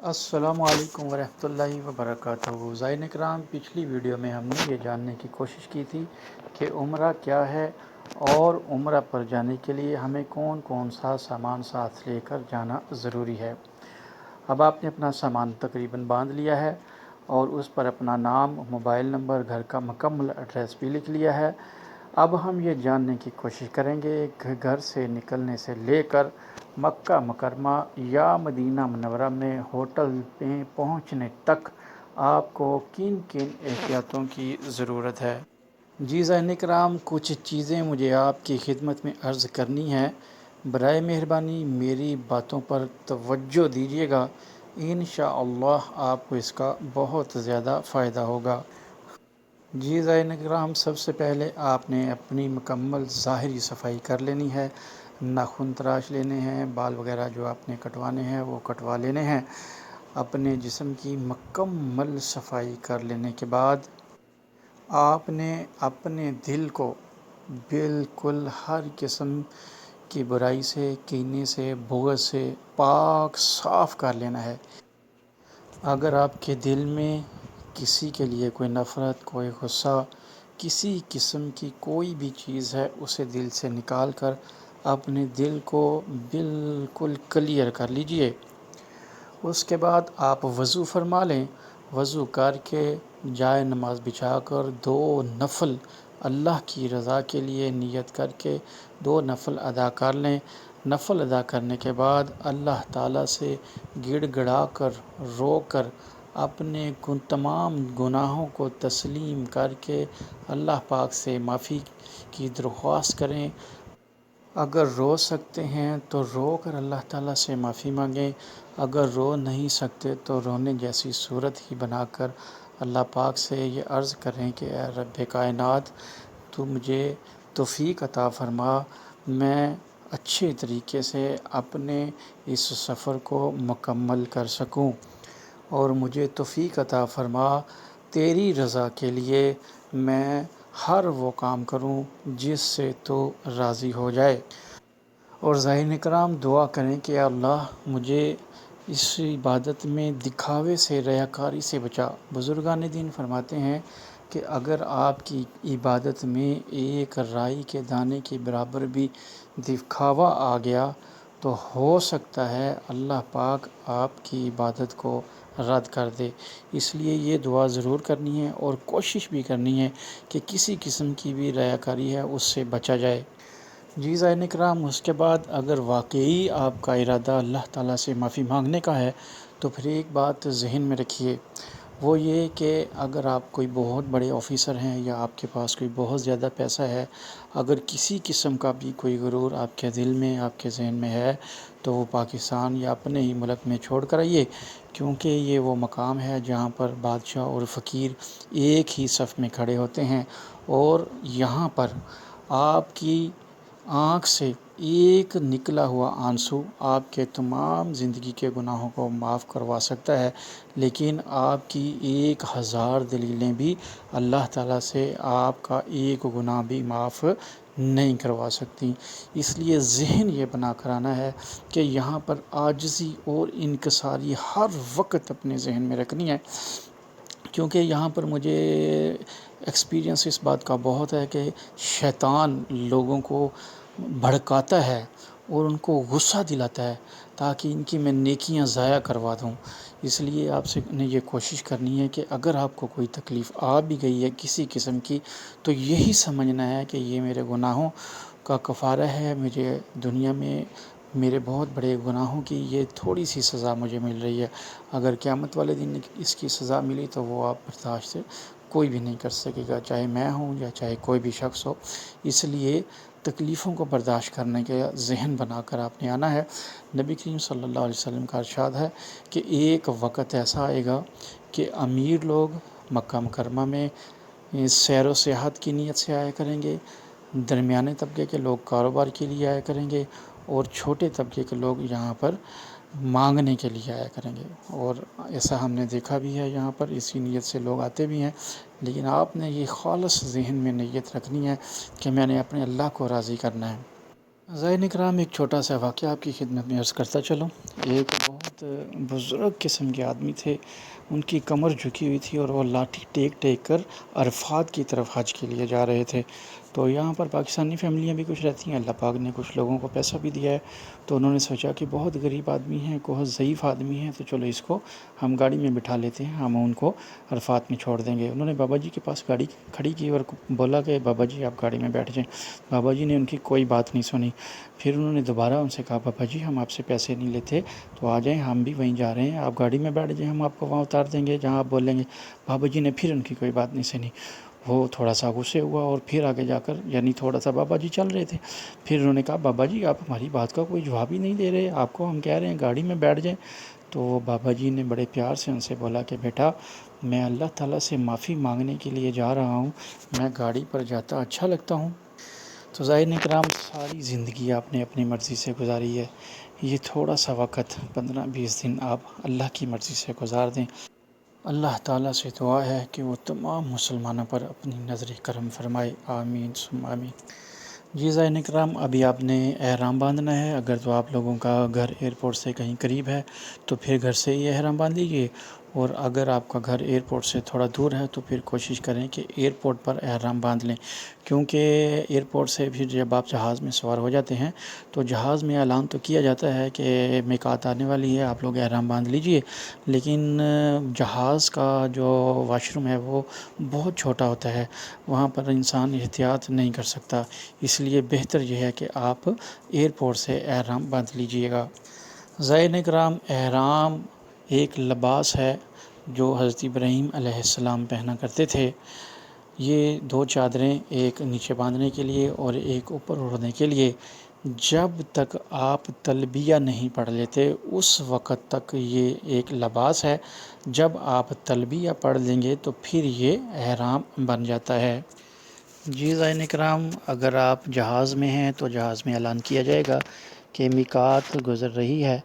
السلام علیکم ورحمۃ اللہ وبرکاتہ۔ زائرین اکرام، پچھلی ویڈیو میں ہم نے یہ جاننے کی کوشش کی تھی کہ عمرہ کیا ہے اور عمرہ پر جانے کے لیے ہمیں کون کون سا سامان ساتھ لے کر جانا ضروری ہے۔ اب آپ نے اپنا سامان تقریباً باندھ لیا ہے اور اس پر اپنا نام، موبائل نمبر، گھر کا مکمل ایڈریس بھی لکھ لیا ہے۔ اب ہم یہ جاننے کی کوشش کریں گے کہ گھر سے نکلنے سے لے کر مکہ مکرمہ یا مدینہ منورہ میں ہوٹل میں پہنچنے تک آپ کو کن کن احتیاطوں کی ضرورت ہے۔ جی زائرین اکرام، کچھ چیزیں مجھے آپ کی خدمت میں عرض کرنی ہے۔ برائے مہربانی میری باتوں پر توجہ دیجیے گا، انشاءاللہ آپ کو اس کا بہت زیادہ فائدہ ہوگا۔ جی زائرین اکرام، سب سے پہلے آپ نے اپنی مکمل ظاہری صفائی کر لینی ہے۔ ناخن تراش لینے ہیں، بال وغیرہ جو آپ نے کٹوانے ہیں وہ کٹوا لینے ہیں۔ اپنے جسم کی مکمل صفائی کر لینے کے بعد آپ نے اپنے دل کو بالکل ہر قسم کی برائی سے، کینے سے، بغض سے پاک صاف کر لینا ہے۔ اگر آپ کے دل میں کسی کے لیے کوئی نفرت، کوئی غصہ، کسی قسم کی کوئی بھی چیز ہے، اسے دل سے نکال کر اپنے دل کو بالکل کلیئر کر لیجئے۔ اس کے بعد آپ وضو فرما لیں۔ وضو کر کے جائے نماز بچھا کر 2 نفل اللہ کی رضا کے لیے نیت کر کے 2 نفل ادا کر لیں۔ نفل ادا کرنے کے بعد اللہ تعالیٰ سے گڑ گڑا کر، رو کر، اپنے تمام گناہوں کو تسلیم کر کے اللہ پاک سے معافی کی درخواست کریں۔ اگر رو سکتے ہیں تو رو کر اللہ تعالیٰ سے معافی مانگیں۔ اگر رو نہیں سکتے تو رونے جیسی صورت ہی بنا کر اللہ پاک سے یہ عرض کریں کہ اے رب کائنات، تو مجھے توفیق عطا فرما، میں اچھے طریقے سے اپنے اس سفر کو مکمل کر سکوں، اور مجھے توفیق عطا فرما تیری رضا کے لیے میں ہر وہ کام کروں جس سے تو راضی ہو جائے۔ اور زائرین اکرام، دعا کریں کہ اللہ مجھے اس عبادت میں دکھاوے سے، ریاکاری سے بچا۔ بزرگان دین فرماتے ہیں کہ اگر آپ کی عبادت میں ایک رائی کے دانے کے برابر بھی دکھاوا آ گیا تو ہو سکتا ہے اللہ پاک آپ کی عبادت کو رد کر دے۔ اس لیے یہ دعا ضرور کرنی ہے اور کوشش بھی کرنی ہے کہ کسی قسم کی بھی ریاکاری ہے اس سے بچا جائے۔ جی زائرین اکرام، اس کے بعد اگر واقعی آپ کا ارادہ اللہ تعالیٰ سے معافی مانگنے کا ہے تو پھر ایک بات ذہن میں رکھیے، وہ یہ کہ اگر آپ کوئی بہت بڑے آفیسر ہیں یا آپ کے پاس کوئی بہت زیادہ پیسہ ہے، اگر کسی قسم کا بھی کوئی غرور آپ کے دل میں، آپ کے ذہن میں ہے، تو وہ پاکستان یا اپنے ہی ملک میں چھوڑ کر آئیے، کیونکہ یہ وہ مقام ہے جہاں پر بادشاہ اور فقیر ایک ہی صف میں کھڑے ہوتے ہیں، اور یہاں پر آپ کی آنکھ سے ایک نکلا ہوا آنسو آپ کے تمام زندگی کے گناہوں کو معاف کروا سکتا ہے، لیکن آپ کی 1000 دلیلیں بھی اللہ تعالیٰ سے آپ کا ایک گناہ بھی معاف نہیں کروا سکتی۔ اس لیے ذہن یہ بنا کر آنا ہے کہ یہاں پر عاجزی اور انکساری ہر وقت اپنے ذہن میں رکھنی ہے، کیونکہ یہاں پر مجھے ایکسپیرینس اس بات کا بہت ہے کہ شیطان لوگوں کو بھڑکاتا ہے اور ان کو غصہ دلاتا ہے تاکہ ان کی میں نیکیاں ضائع کروا دوں۔ اس لیے آپ سے نے یہ کوشش کرنی ہے کہ اگر آپ کو کوئی تکلیف آ بھی گئی ہے کسی قسم کی، تو یہی سمجھنا ہے کہ یہ میرے گناہوں کا کفارہ ہے، مجھے دنیا میں میرے بہت بڑے گناہوں کی یہ تھوڑی سی سزا مجھے مل رہی ہے۔ اگر قیامت والے دن اس کی سزا ملی تو وہ آپ برداشت سے کوئی بھی نہیں کر سکے گا، چاہے میں ہوں یا چاہے کوئی بھی شخص ہو۔ اس لیے تکلیفوں کو برداشت کرنے کے ذہن بنا کر آپ نے آنا ہے۔ نبی کریم صلی اللہ علیہ وسلم کا ارشاد ہے کہ ایک وقت ایسا آئے گا کہ امیر لوگ مکہ مکرمہ میں سیر و سیاحت کی نیت سے آیا کریں گے، درمیانے طبقے کے لوگ کاروبار کے لیے آیا کریں گے، اور چھوٹے طبقے کے لوگ یہاں پر مانگنے کے لیے آیا کریں گے، اور ایسا ہم نے دیکھا بھی ہے، یہاں پر اسی نیت سے لوگ آتے بھی ہیں۔ لیکن آپ نے یہ خالص ذہن میں نیت رکھنی ہے کہ میں نے اپنے اللہ کو راضی کرنا ہے۔ زائرین اکرام، ایک چھوٹا سا واقعہ آپ کی خدمت میں عرض کرتا چلوں۔ ایک بہت بہت بزرگ قسم کے آدمی تھے، ان کی کمر جھکی ہوئی تھی اور وہ لاٹھی ٹیک ٹیک کر عرفات کی طرف حج کے لیے جا رہے تھے۔ تو یہاں پر پاکستانی فیملیاں بھی کچھ رہتی ہیں، اللہ پاک نے کچھ لوگوں کو پیسہ بھی دیا ہے، تو انہوں نے سوچا کہ بہت غریب آدمی ہیں، بہت ضعیف آدمی ہیں، تو چلو اس کو ہم گاڑی میں بٹھا لیتے ہیں، ہم ان کو عرفات میں چھوڑ دیں گے۔ انہوں نے بابا جی کے پاس گاڑی کھڑی کی اور بولا کہ بابا جی آپ گاڑی میں بیٹھ جائیں۔ بابا جی نے ان کی کوئی بات نہیں سنی۔ پھر انہوں نے دوبارہ ان سے کہا بابا جی ہم آپ سے پیسے نہیں لیتے، تو آ جائیں، ہم بھی وہیں جا رہے ہیں، آپ گاڑی میں بیٹھ جائیں، ہم آپ کو وہاں اتار دیں گے جہاں آپ بولیں گے۔ بابا جی نے پھر ان کی کوئی بات نہیں سنی، وہ تھوڑا سا غصے ہوا اور پھر آگے جا کر یعنی تھوڑا سا بابا جی چل رہے تھے، پھر انہوں نے کہا بابا جی آپ ہماری بات کا کوئی جواب ہی نہیں دے رہے، آپ کو ہم کہہ رہے ہیں گاڑی میں بیٹھ جائیں۔ تو بابا جی نے بڑے پیار سے ان سے بولا کہ بیٹا میں اللہ تعالیٰ سے معافی مانگنے کے لیے جا رہا ہوں، میں گاڑی پر جاتا اچھا لگتا ہوں؟ تو زائرین کرام ساری زندگی آپ نے اپنی مرضی سے گزاری ہے، یہ تھوڑا سا وقت 15-20 دن آپ اللہ کی مرضی سے گزار دیں۔ اللہ تعالیٰ سے دعا ہے کہ وہ تمام مسلمانوں پر اپنی نظر کرم فرمائے، آمین ثم آمین۔ جی زائرین کرام ابھی آپ نے احرام باندھنا ہے، اگر تو آپ لوگوں کا گھر ایئرپورٹ سے کہیں قریب ہے تو پھر گھر سے ہی احرام باندھ لیجیے، اور اگر آپ کا گھر ایئرپورٹ سے تھوڑا دور ہے تو پھر کوشش کریں کہ ایئرپورٹ پر احرام باندھ لیں، کیونکہ ایئرپورٹ سے پھر جب آپ جہاز میں سوار ہو جاتے ہیں تو جہاز میں اعلان تو کیا جاتا ہے کہ میقات آنے والی ہے، آپ لوگ احرام باندھ لیجئے، لیکن جہاز کا جو واش روم ہے وہ بہت چھوٹا ہوتا ہے، وہاں پر انسان احتیاط نہیں کر سکتا، اس لیے بہتر یہ ہے کہ آپ ایئرپورٹ سے احرام باندھ لیجئے گا۔ زائرین کرام احرام ایک لباس ہے جو حضرت ابراہیم علیہ السلام پہنا کرتے تھے، یہ 2 چادریں، ایک نیچے باندھنے کے لیے اور ایک اوپر اوڑھنے کے لیے، جب تک آپ تلبیہ نہیں پڑھ لیتے اس وقت تک یہ ایک لباس ہے، جب آپ تلبیہ پڑھ لیں گے تو پھر یہ احرام بن جاتا ہے۔ جی زائرین کرام اگر آپ جہاز میں ہیں تو جہاز میں اعلان کیا جائے گا کہ میقات گزر رہی ہے،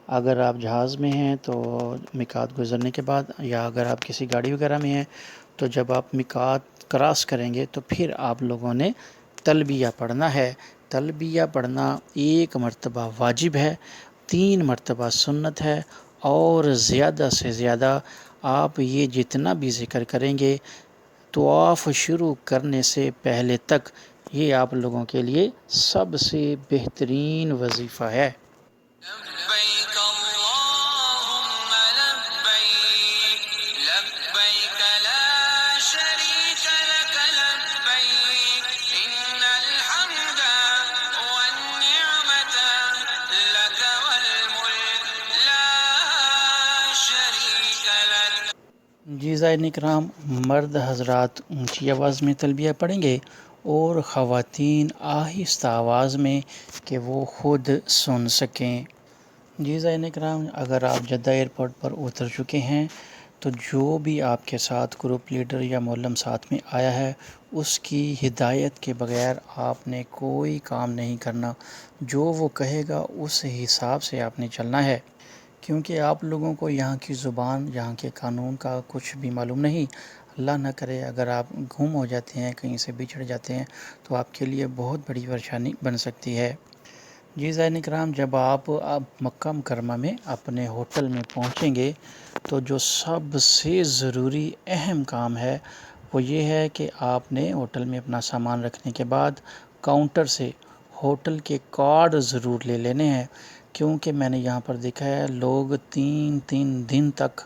اگر آپ جہاز میں ہیں تو میقات گزرنے کے بعد، یا اگر آپ کسی گاڑی وغیرہ میں ہیں تو جب آپ میقات کراس کریں گے تو پھر آپ لوگوں نے تلبیہ پڑھنا ہے۔ تلبیہ پڑھنا 1 مرتبہ واجب ہے، 3 مرتبہ سنت ہے، اور زیادہ سے زیادہ آپ یہ جتنا بھی ذکر کریں گے طواف شروع کرنے سے پہلے تک، یہ آپ لوگوں کے لیے سب سے بہترین وظیفہ ہے۔ لبیک اللہم لبیک لبیک لا شریک لک لبیک ان الحمد والنعمت لک والملک لا شریک لک۔ جی زائرین کرام مرد حضرات اونچی آواز میں تلبیہ پڑھیں گے اور خواتین آہستہ آواز میں کہ وہ خود سن سکیں۔ جی زائرین کرام اگر آپ جدہ ایئرپورٹ پر اتر چکے ہیں تو جو بھی آپ کے ساتھ گروپ لیڈر یا معلم ساتھ میں آیا ہے اس کی ہدایت کے بغیر آپ نے کوئی کام نہیں کرنا، جو وہ کہے گا اس حساب سے آپ نے چلنا ہے، کیونکہ آپ لوگوں کو یہاں کی زبان، یہاں کے قانون کا کچھ بھی معلوم نہیں، اللہ نہ کرے اگر آپ گم ہو جاتے ہیں، کہیں سے بچھڑ جاتے ہیں تو آپ کے لیے بہت بڑی پریشانی بن سکتی ہے۔ جی زائرین کرام جب آپ مکہ مکرمہ میں اپنے ہوٹل میں پہنچیں گے تو جو سب سے ضروری اہم کام ہے وہ یہ ہے کہ آپ نے ہوٹل میں اپنا سامان رکھنے کے بعد کاؤنٹر سے ہوٹل کے کارڈ ضرور لے لینے ہیں، کیونکہ میں نے یہاں پر دیکھا ہے لوگ 3 دن تک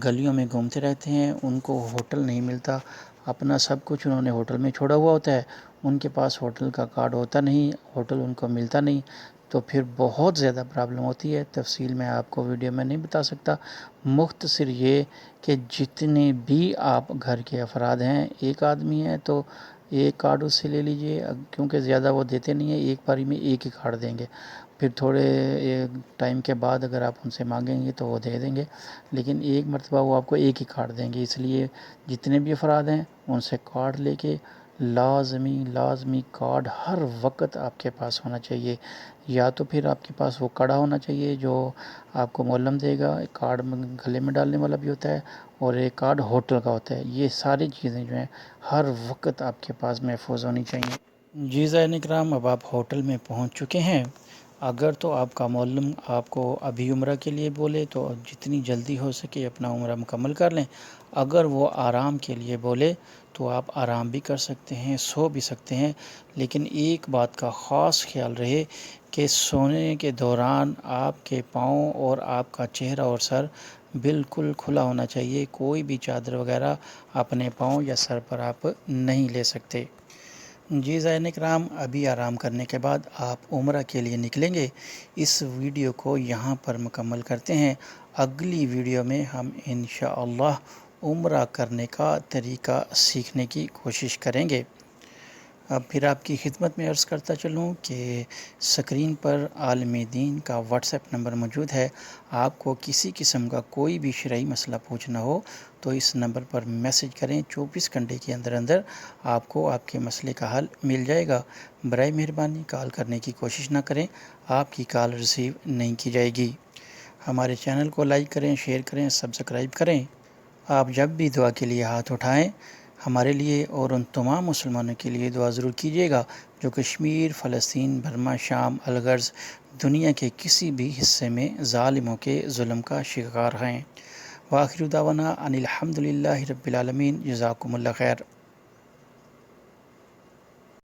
گلیوں میں گھومتے رہتے ہیں، ان کو ہوٹل نہیں ملتا، اپنا سب کچھ انہوں نے ہوٹل میں چھوڑا ہوا ہوتا ہے، ان کے پاس ہوٹل کا کارڈ ہوتا نہیں، ہوٹل ان کو ملتا نہیں، تو پھر بہت زیادہ پرابلم ہوتی ہے۔ تفصیل میں آپ کو ویڈیو میں نہیں بتا سکتا، مختصر یہ کہ جتنے بھی آپ گھر کے افراد ہیں، ایک آدمی ہے تو ایک کارڈ اس سے لے لیجئے، کیونکہ زیادہ وہ دیتے نہیں ہیں، ایک باری میں ایک ہی کارڈ دیں گے، پھر تھوڑے ٹائم کے بعد اگر آپ ان سے مانگیں گے تو وہ دے دیں گے، لیکن ایک مرتبہ وہ آپ کو ایک ہی کارڈ دیں گے، اس لیے جتنے بھی افراد ہیں ان سے کارڈ لے کے لازمی کارڈ ہر وقت آپ کے پاس ہونا چاہیے، یا تو پھر آپ کے پاس وہ کڑا ہونا چاہیے جو آپ کو معلم دے گا، کارڈ گلے میں ڈالنے والا بھی ہوتا ہے، اور ایک کارڈ ہوٹل کا ہوتا ہے، یہ ساری چیزیں جو ہیں ہر وقت آپ کے پاس محفوظ ہونی چاہیے۔ جی زائرین کرام اب آپ ہوٹل میں پہنچ چکے ہیں، اگر تو آپ کا معلم آپ کو ابھی عمرہ کے لیے بولے تو جتنی جلدی ہو سکے اپنا عمرہ مکمل کر لیں. اگر وہ آرام کے لیے بولے تو آپ آرام بھی کر سکتے ہیں، سو بھی سکتے ہیں، لیکن ایک بات کا خاص خیال رہے کہ سونے کے دوران آپ کے پاؤں اور آپ کا چہرہ اور سر بالکل کھلا ہونا چاہیے. کوئی بھی چادر وغیرہ اپنے پاؤں یا سر پر آپ نہیں لے سکتے. جی زائرین کرام، ابھی آرام کرنے کے بعد آپ عمرہ کے لیے نکلیں گے. اس ویڈیو کو یہاں پر مکمل کرتے ہیں. اگلی ویڈیو میں ہم انشاءاللہ عمرہ کرنے کا طریقہ سیکھنے کی کوشش کریں گے. اب پھر آپ کی خدمت میں عرض کرتا چلوں کہ سکرین پر عالم دین کا واٹس ایپ نمبر موجود ہے. آپ کو کسی قسم کا کوئی بھی شرعی مسئلہ پوچھنا ہو تو اس نمبر پر میسج کریں. 24 گھنٹے کے اندر اندر آپ کو آپ کے مسئلے کا حل مل جائے گا. برائے مہربانی کال کرنے کی کوشش نہ کریں، آپ کی کال ریسیو نہیں کی جائے گی. ہمارے چینل کو لائک کریں، شیئر کریں، سبسکرائب کریں. آپ جب بھی دعا کے لیے ہاتھ اٹھائیں ہمارے لیے اور ان تمام مسلمانوں کے لیے دعا ضرور کیجیے گا جو کشمیر، فلسطین، برما، شام، الغرض دنیا کے کسی بھی حصے میں ظالموں کے ظلم کا شکار ہیں. وآخر دعوانا ان الحمد للہ رب العالمین. جزاکم اللہ خیر.